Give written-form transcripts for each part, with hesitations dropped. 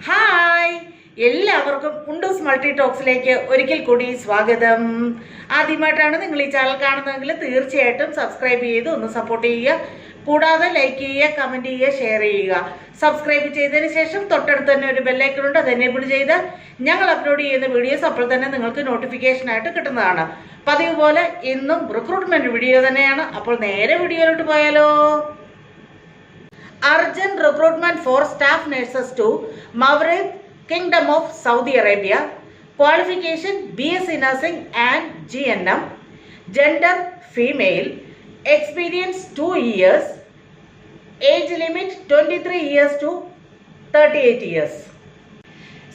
Hi, എല്ലാവർക്കും ഉണ്ടൂസ് multi ടോക്സിലേക്ക് ഒരിക്കൽ കൂടി സ്വാഗതം. ആദ്യമായിട്ടാണ് നിങ്ങൾ ഈ ചാനൽ കാണുന്നതെങ്കിൽ തീർച്ചയായിട്ടും സബ്സ്ക്രൈബ് ചെയ്ത് ഒന്ന് സപ്പോർട്ട് ചെയ്യുക. കൂടാതെ ലൈക്ക് ചെയ്യുക, കമൻറ്റ് ചെയ്യുക, ഷെയർ ചെയ്യുക. സബ്സ്ക്രൈബ് ചെയ്തതിന് ശേഷം തൊട്ടടുത്ത് തന്നെ ഒരു ബെല്ലൈക്കൺ ഉണ്ട്, അത് എനേബിൾ ചെയ്താൽ ഞങ്ങൾ അപ്ലോഡ് ചെയ്യുന്ന വീഡിയോസ് അപ്പോൾ തന്നെ നിങ്ങൾക്ക് നോട്ടിഫിക്കേഷനായിട്ട് കിട്ടുന്നതാണ്. പതിവ് പോലെ ഇന്നും റിക്രൂട്ട്മെൻറ്റ് വീഡിയോ തന്നെയാണ്. അപ്പോൾ നേരെ വീഡിയോയിലോട്ട് പോയാലോ. Urgent recruitment for staff nurses to Mawrid, Kingdom of Saudi Arabia. Qualification BSc Nursing and GNM. Gender female. Experience 2 years. Age limit 23 years to 38 years.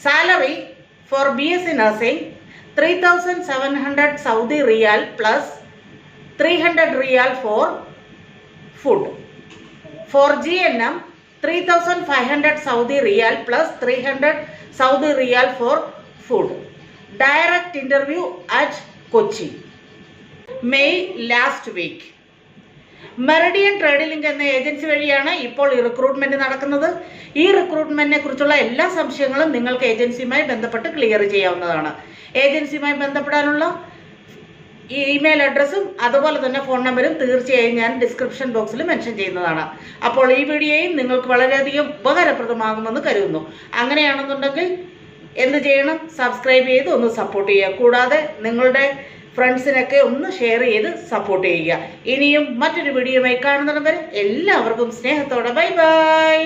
Salary for BSc Nursing 3,700 Saudi Riyal plus 300 Riyal for food. For GNM, 3,500 Saudi Riyal plus 300 Saudi Riyal for food. Direct interview at Kochi. May last week. Meridian trade link എന്ന agency വഴിയാണ് ഇപ്പോൾ ഈ recruitment നടക്കുന്നത്. ഈ റിക്രൂട്ട്മെന്റിനെ കുറിച്ചുള്ള എല്ലാ സംശയങ്ങളും നിങ്ങൾക്ക് ഏജൻസിയുമായി ബന്ധപ്പെട്ട് ക്ലിയർ ചെയ്യാവുന്നതാണ്. ഏജൻസിയുമായി ബന്ധപ്പെടാനുള്ള ഇമെയിൽ അഡ്രസ്സും അതുപോലെ തന്നെ ഫോൺ നമ്പരും തീർച്ചയായും ഞാൻ ഡിസ്ക്രിപ്ഷൻ ബോക്സിൽ മെൻഷൻ ചെയ്യുന്നതാണ്. അപ്പോൾ ഈ വീഡിയോയും നിങ്ങൾക്ക് വളരെയധികം ഉപകാരപ്രദമാകുമെന്ന് കരുതുന്നു. അങ്ങനെയാണെന്നുണ്ടെങ്കിൽ എന്ത് ചെയ്യണം? സബ്സ്ക്രൈബ് ചെയ്ത് ഒന്ന് സപ്പോർട്ട് ചെയ്യുക. കൂടാതെ നിങ്ങളുടെ ഫ്രണ്ട്സിനൊക്കെ ഒന്ന് ഷെയർ ചെയ്ത് സപ്പോർട്ട് ചെയ്യുക. ഇനിയും മറ്റൊരു വീഡിയോയുമായി കാണുന്നിടം വരെ എല്ലാവർക്കും സ്നേഹത്തോടെ ബൈ ബൈ.